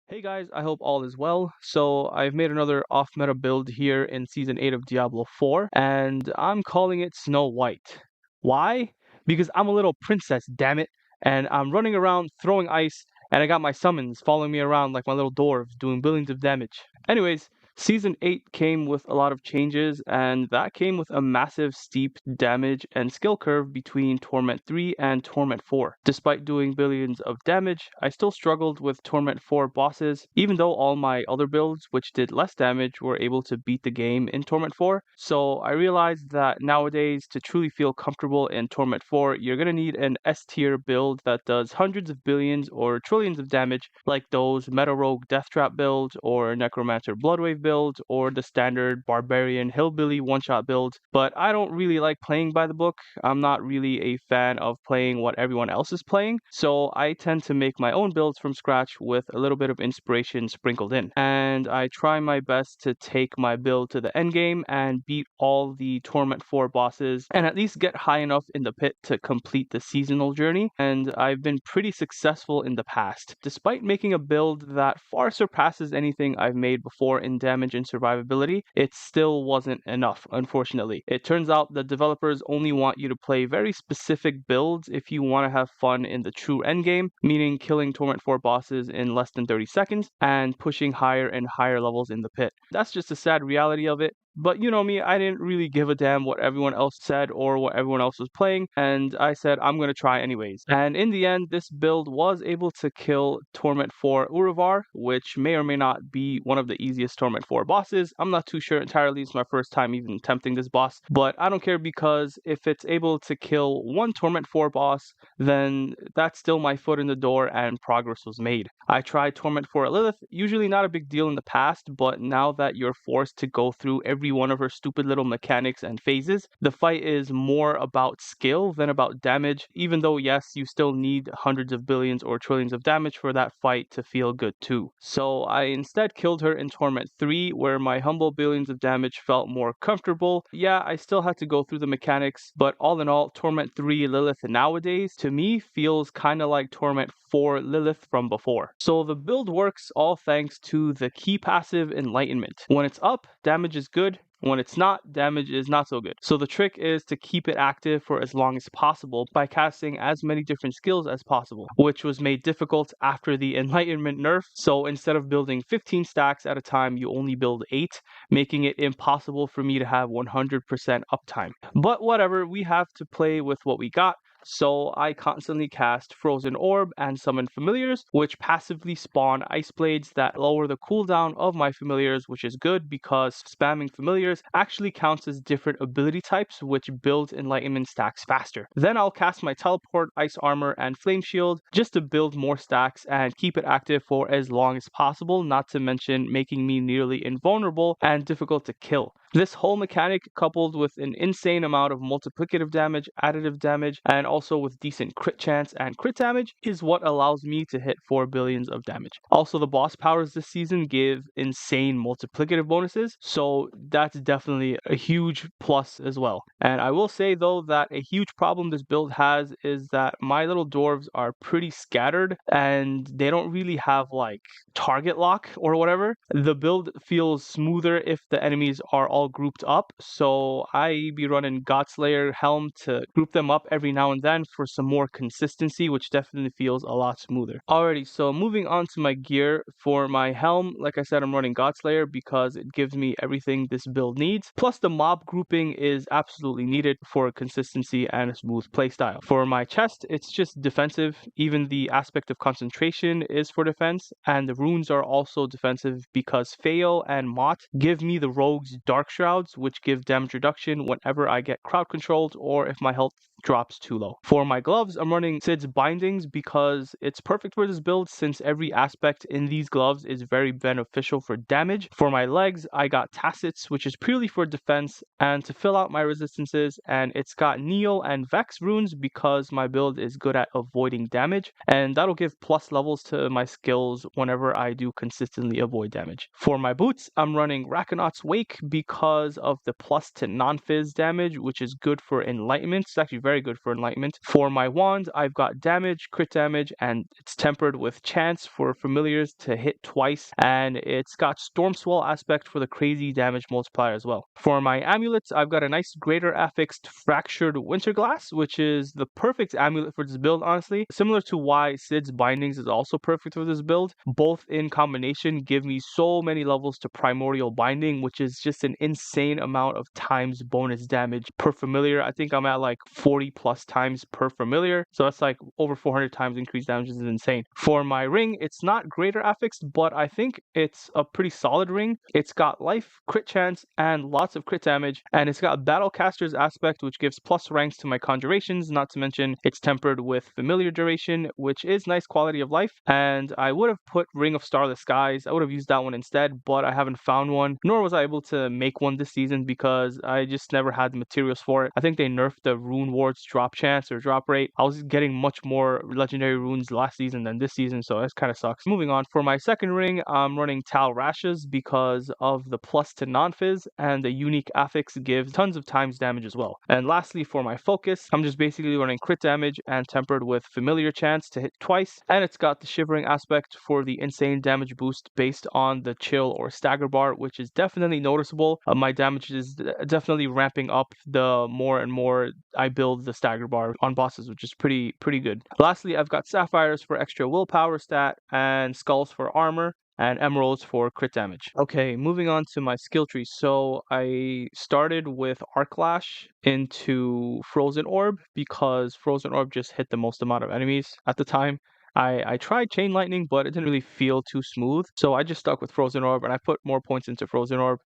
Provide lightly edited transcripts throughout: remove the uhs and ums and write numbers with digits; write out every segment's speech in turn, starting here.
Hey guys, I hope all is well. So I've made another off-meta build here in Season 8 of Diablo 4, and I'm calling it Snow White. Why? Because I'm a little princess, damn it, and I'm running around throwing ice, and I got my summons following me around like my little dwarves doing billions of damage. Anyways, Season 8 came with a lot of changes, and that came with a massive steep damage and skill curve between Torment 3 and Torment 4. Despite doing billions of damage, I still struggled with Torment 4 bosses, even though all my other builds, which did less damage, were able to beat the game in Torment 4. So I realized that nowadays, to truly feel comfortable in Torment 4, you're gonna need an S tier build that does hundreds of billions or trillions of damage, like those Meta Rogue Death Trap builds, or Necromancer Blood Wave build, or the standard Barbarian Hillbilly one-shot build. But I don't really like playing by the book. I'm not really a fan of playing what everyone else is playing, so I tend to make my own builds from scratch with a little bit of inspiration sprinkled in. And I try my best to take my build to the endgame and beat all the Torment 4 bosses and at least get high enough in the pit to complete the seasonal journey, and I've been pretty successful in the past. Despite making a build that far surpasses anything I've made before in damage and survivability, it still wasn't enough, unfortunately. It turns out the developers only want you to play very specific builds if you want to have fun in the true endgame, meaning killing Torment 4 bosses in less than 30 seconds and pushing higher and higher levels in the pit. That's just a sad reality of it. But you know me, I didn't really give a damn what everyone else said or what everyone else was playing, and I said I'm gonna try anyways. And in the end, this build was able to kill Torment 4 Urivar, which may or may not be one of the easiest Torment 4 bosses. I'm not too sure entirely, it's my first time even attempting this boss, but I don't care because if it's able to kill one Torment 4 boss, then that's still my foot in the door and progress was made. I tried Torment 4 Lilith, usually not a big deal in the past, but now that you're forced to go through every one of her stupid little mechanics and phases, the fight is more about skill than about damage, even though yes, you still need hundreds of billions or trillions of damage for that fight to feel good too. So I instead killed her in Torment 3, where my humble billions of damage felt more comfortable. Yeah, I still had to go through the mechanics, but all in all, Torment 3 Lilith nowadays, to me, feels kinda like Torment 4 Lilith from before. So the build works all thanks to the key passive Enlightenment. When it's up, damage is good. When it's not, damage is not so good. So the trick is to keep it active for as long as possible by casting as many different skills as possible, which was made difficult after the Enlightenment nerf. So instead of building 15 stacks at a time, you only build 8, making it impossible for me to have 100% uptime. But whatever, we have to play with what we got. So I constantly cast Frozen Orb and summon familiars, which passively spawn ice blades that lower the cooldown of my familiars, which is good because spamming familiars actually counts as different ability types, which builds enlightenment stacks faster. Then I'll cast my teleport, ice armor, and flame shield just to build more stacks and keep it active for as long as possible, not to mention making me nearly invulnerable and difficult to kill. This whole mechanic, coupled with an insane amount of multiplicative damage, additive damage, and also with decent crit chance and crit damage, is what allows me to hit 4 billions of damage. Also, the boss powers this season give insane multiplicative bonuses, so that's definitely a huge plus as well. And I will say though that a huge problem this build has is that my little dwarves are pretty scattered and they don't really have like target lock or whatever. The build feels smoother if the enemies are all grouped up, so I be running Godslayer Helm to group them up every now and then for some more consistency, which definitely feels a lot smoother. Alrighty, so moving on to my gear. For my helm, like I said, I'm running Godslayer because it gives me everything this build needs, plus the mob grouping is absolutely needed for consistency and a smooth playstyle. For my chest, it's just defensive. Even the aspect of concentration is for defense, and the runes are also defensive because Feo and Mott give me the rogue's dark shrouds, which give damage reduction whenever I get crowd controlled or if my health drops too low. For my gloves, I'm running Sid's bindings because it's perfect for this build since every aspect in these gloves is very beneficial for damage. For my legs, I got Tacits, which is purely for defense and to fill out my resistances, and it's got Neo and Vex runes because my build is good at avoiding damage, and that'll give plus levels to my skills whenever I do consistently avoid damage. For my boots, I'm running Rakanot's Wake because because of the plus to non-phys damage, which is good for Enlightenment. It's actually very good for Enlightenment. For my wand, I've got damage, crit damage, and it's tempered with chance for familiars to hit twice, and it's got Storm Swell aspect for the crazy damage multiplier as well. For my amulets, I've got a nice greater affixed fractured Winterglass, which is the perfect amulet for this build, honestly. Similar to why Sid's Bindings is also perfect for this build. Both in combination give me so many levels to Primordial Binding, which is just an insane amount of times bonus damage per familiar. I think I'm at like 40 plus times per familiar, so that's like over 400 times increased damage. Is insane. For my ring, it's not greater affixed, but I think it's a pretty solid ring. It's got life, crit chance, and lots of crit damage, and it's got Battlecaster's aspect, which gives plus ranks to my conjurations, not to mention it's tempered with familiar duration, which is nice quality of life. And I would have put Ring of Starless Skies. I would have used that one instead, but I haven't found one, nor was I able to make one this season because I just never had the materials for it. I think they nerfed the Rune Ward's drop chance or drop rate. I was getting much more legendary runes last season than this season, so that kind of sucks. Moving on, for my second ring, I'm running Tal Rashes because of the plus to non-phys, and the unique affix gives tons of times damage as well. And lastly, for my focus, I'm just basically running crit damage and tempered with familiar chance to hit twice, and it's got the shivering aspect for the insane damage boost based on the chill or stagger bar, which is definitely noticeable. My damage is definitely ramping up the more and more I build the stagger bar on bosses, which is pretty good. Lastly, I've got sapphires for extra willpower stat, and skulls for armor, and emeralds for crit damage. Okay, moving on to my skill tree. So I started with Arc Lash into Frozen Orb because Frozen Orb just hit the most amount of enemies at the time. I tried Chain Lightning, but it didn't really feel too smooth. So I just stuck with Frozen Orb, and I put more points into Frozen Orb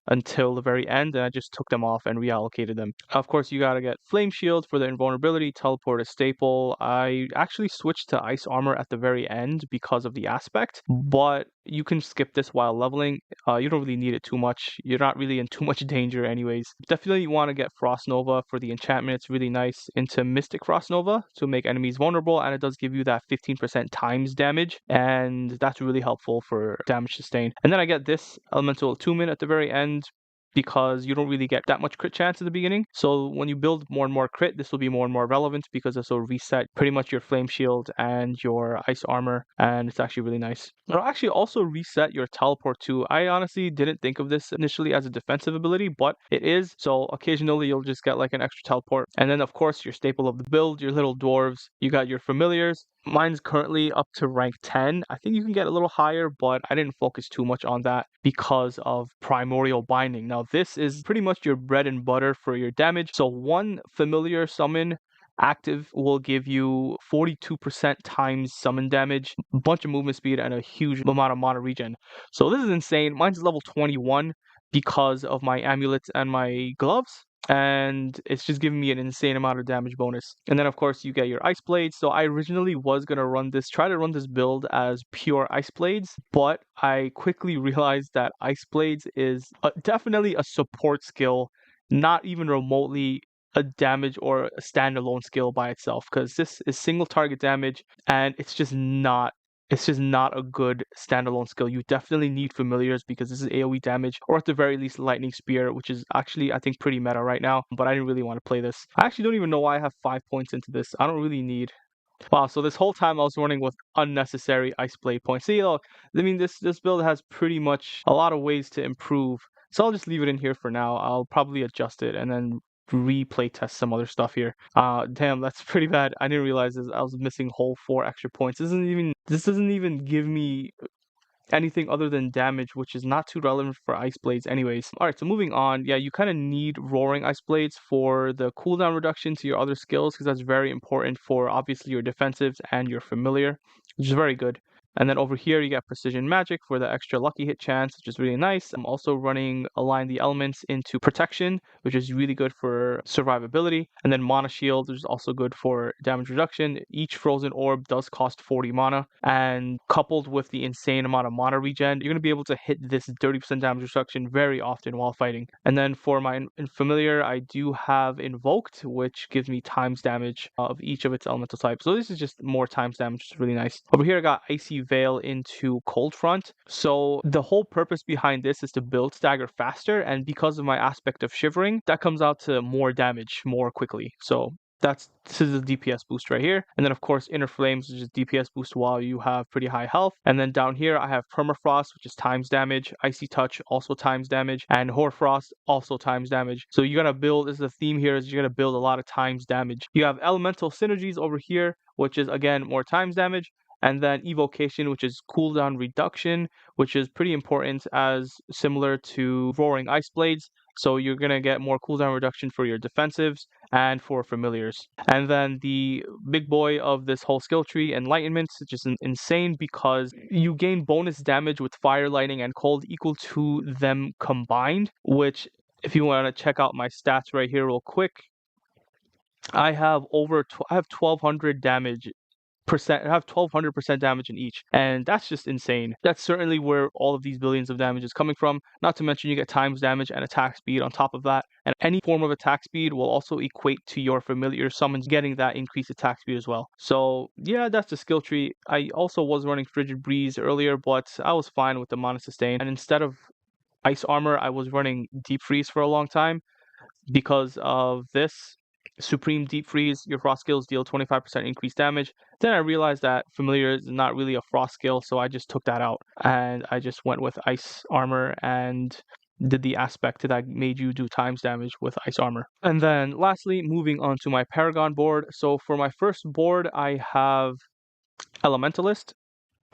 until the very end, and I just took them off and reallocated them. Of course, you gotta get Flame Shield for the invulnerability, Teleport is staple. I actually switched to Ice Armor at the very end because of the aspect, but you can skip this while leveling. You don't really need it too much. You're not really in too much danger anyways. Definitely you want to get Frost Nova for the enchantment. It's really nice into Mystic Frost Nova to make enemies vulnerable, and it does give you that 15% times damage, and that's really helpful for damage sustain. And then I get this Elemental Attunement at the very end because you don't really get that much crit chance at the beginning. So when you build more and more crit, this will be more and more relevant because this will reset pretty much your Flame Shield and your Ice Armor, and it's actually really nice. It'll actually also reset your Teleport too. I honestly didn't think of this initially as a defensive ability, but it is. So occasionally you'll just get like an extra teleport. And then of course your staple of the build, your little dwarves, you got your familiars. Mine's currently up to rank 10. I think you can get a little higher, but I didn't focus too much on that because of Primordial Binding. Now, this is pretty much your bread and butter for your damage. So one familiar summon active will give you 42% times summon damage, a bunch of movement speed, and a huge amount of mana regen. So this is insane. Mine's level 21 because of my amulets and my gloves, and it's just giving me an insane amount of damage bonus. And then of course you get your ice blades. So I originally was gonna try to run this build as pure ice blades, but I quickly realized that ice blades is definitely a support skill, not even remotely a damage or a standalone skill by itself, because this is single target damage, and it's just not a good standalone skill. You definitely need familiars because this is AoE damage, or at the very least Lightning Spear, which is actually I think pretty meta right now, but I didn't really want to play this. I actually don't even know why I have 5 points into this. I don't really need. Wow, so this whole time I was running with unnecessary Ice Blade points. See, look, I mean this build has pretty much a lot of ways to improve, so I'll just leave it in here for now. I'll probably adjust it and then replay test some other stuff here. Damn, that's pretty bad. I didn't realize this. I was missing whole 4 extra points. This doesn't even give me anything other than damage, which is not too relevant for Ice Blades anyways. Alright, so moving on, yeah, you kind of need Roaring Ice Blades for the cooldown reduction to your other skills, because that's very important for obviously your defensives and your familiar, which is very good. And then over here you get Precision Magic for the extra lucky hit chance, which is really nice. I'm also running Align the Elements into Protection, which is really good for survivability. And then Mana Shield, which is also good for damage reduction. Each Frozen Orb does cost 40 mana, and coupled with the insane amount of mana regen, you're going to be able to hit this 30% damage reduction very often while fighting. And then for my familiar, I do have Invoked, which gives me times damage of each of its elemental types. So this is just more times damage, which is really nice. Over here I got Icy Veil into Cold Front. So the whole purpose behind this is to build stagger faster, and because of my aspect of shivering, that comes out to more damage more quickly. So this is a DPS boost right here. And then of course Inner Flames, which is DPS boost while you have pretty high health. And then down here I have Permafrost, which is times damage, Icy Touch also times damage, and Hoarfrost also times damage. So you gotta build, this is the theme here, is you're gonna build a lot of times damage. You have Elemental Synergies over here, which is again more times damage. And then Evocation, which is cooldown reduction, which is pretty important as similar to Roaring Ice Blades. So you're going to get more cooldown reduction for your defensives and for familiars. And then the big boy of this whole skill tree, Enlightenment, which is insane because you gain bonus damage with fire, lightning, and cold equal to them combined, which if you want to check out my stats right here real quick, I have I have 1200 damage percent. I have 1200% damage in each, and that's just insane. That's certainly where all of these billions of damage is coming from. Not to mention you get times damage and attack speed on top of that, and any form of attack speed will also equate to your familiar summons getting that increased attack speed as well. So yeah, that's the skill tree. I also was running Frigid Breeze earlier, but I was fine with the Mana Sustain, and instead of Ice Armor, I was running Deep Freeze for a long time because of this. Supreme Deep Freeze, your frost skills deal 25% increased damage. Then I realized that Familiar is not really a frost skill, so I just took that out and I just went with Ice Armor and did the aspect that made you do times damage with Ice Armor. And then lastly, moving on to my Paragon board. So for my first board, I have Elementalist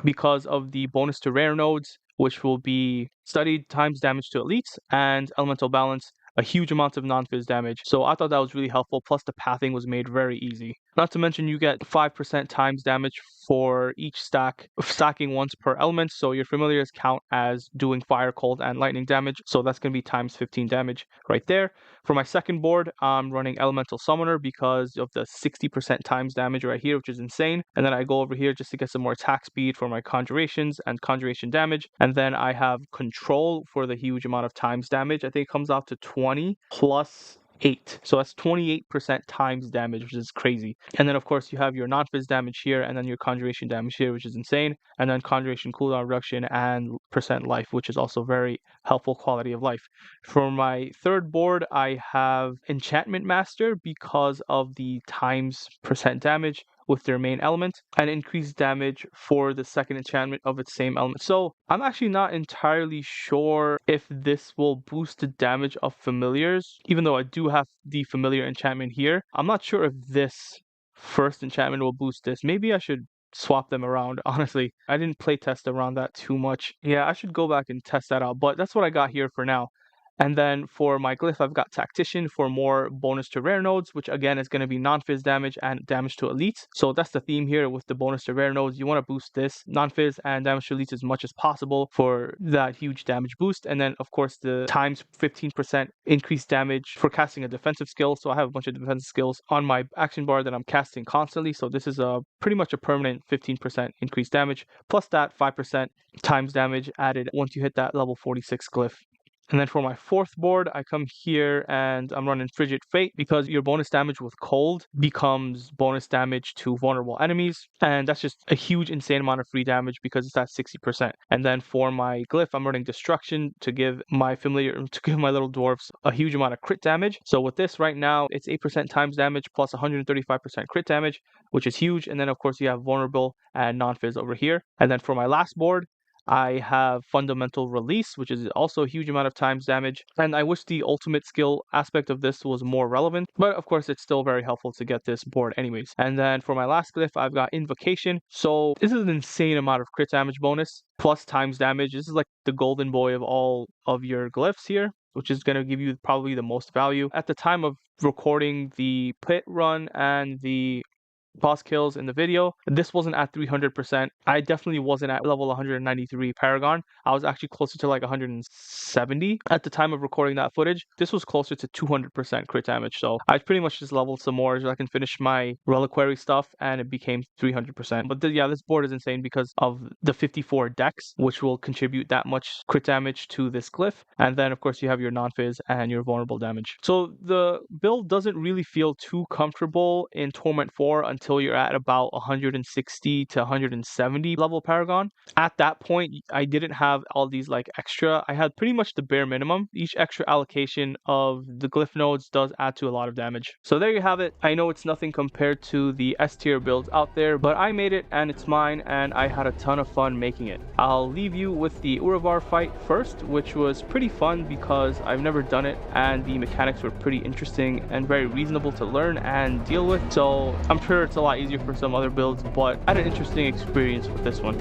because of the bonus to rare nodes, which will be studied times damage to elites and elemental balance, a huge amount of non-fizz damage. So I thought that was really helpful. Plus the pathing was made very easy. Not to mention you get 5% times damage for each stacking once per element. So your familiars count as doing fire, cold, and lightning damage. So that's going to be times 15 damage right there. For my second board, I'm running Elemental Summoner because of the 60% times damage right here, which is insane. And then I go over here just to get some more attack speed for my conjurations and conjuration damage. And then I have Control for the huge amount of times damage. I think it comes out to 20 plus 8. So that's 28% times damage, which is crazy. And then of course you have your non-fizz damage here and then your conjuration damage here, which is insane. And then conjuration cooldown reduction and percent life, which is also very helpful quality of life. For my third board, I have Enchantment Master because of the times percent damage with their main element and increased damage for the second enchantment of its same element. So I'm actually not entirely sure if this will boost the damage of familiars, even though I do have the familiar enchantment here. I'm not sure if this first enchantment will boost this. Maybe I should swap them around, honestly. I didn't play test around that too much. Yeah, I should go back and test that out, but that's what I got here for now. And then for my glyph, I've got Tactician for more bonus to rare nodes, which again is going to be non-fizz damage and damage to elites. So that's the theme here with the bonus to rare nodes. You want to boost this non-fizz and damage to elites as much as possible for that huge damage boost. And then of course the times 15% increased damage for casting a defensive skill. So I have a bunch of defensive skills on my action bar that I'm casting constantly. So this is a pretty much a permanent 15% increased damage, plus that 5% times damage added once you hit that level 46 glyph. And then for my fourth board, I come here and I'm running Frigid Fate because your bonus damage with cold becomes bonus damage to vulnerable enemies. And that's just a huge, insane amount of free damage because it's at 60%. And then for my glyph, I'm running Destruction to give my little dwarfs a huge amount of crit damage. So with this right now, it's 8% times damage plus 135% crit damage, which is huge. And then of course you have Vulnerable and Non-Fizz over here. And then for my last board, I have Fundamental Release, which is also a huge amount of times damage. And I wish the ultimate skill aspect of this was more relevant, but of course it's still very helpful to get this board anyways. And then for my last glyph, I've got Invocation. So this is an insane amount of crit damage bonus plus times damage. This is like the golden boy of all of your glyphs here, which is going to give you probably the most value. At the time of recording the pit run and the boss kills in the video, this wasn't at 300%. I definitely wasn't at level 193 Paragon. I was actually closer to like 170 at the time of recording that footage. This was closer to 200% crit damage. So I pretty much just leveled some more so I can finish my reliquary stuff and it became 300%. But yeah, this board is insane because of the 54 decks, which will contribute that much crit damage to this glyph. And then of course you have your non-fizz and your vulnerable damage. So the build doesn't really feel too comfortable in Torment 4 until you're at about 160 to 170 level Paragon. At that point, I didn't have all these like extra. I had pretty much the bare minimum. Each extra allocation of the glyph nodes does add to a lot of damage. So there you have it. I know it's nothing compared to the S tier builds out there, but I made it and it's mine, and I had a ton of fun making it. I'll leave you with the Urivar fight first, which was pretty fun because I've never done it and the mechanics were pretty interesting and very reasonable to learn and deal with. So I'm sure it's a lot easier for some other builds, but I had an interesting experience with this one.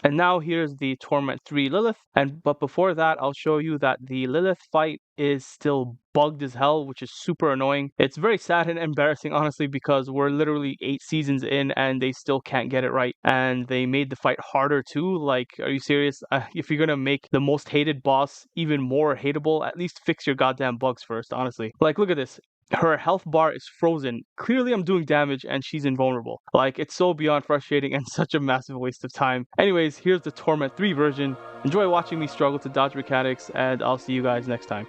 And now here's the Torment 3 Lilith. But before that, I'll show you that the Lilith fight is still bugged as hell, which is super annoying. It's very sad and embarrassing, honestly, because we're literally 8 seasons in and they still can't get it right. And they made the fight harder too. Like, are you serious? If you're gonna make the most hated boss even more hateable, at least fix your goddamn bugs first, honestly. Like, look at this. Her health bar is frozen. Clearly I'm doing damage and she's invulnerable. Like, it's so beyond frustrating and such a massive waste of time. Anyways, here's the Torment 3 version. Enjoy watching me struggle to dodge mechanics, and I'll see you guys next time.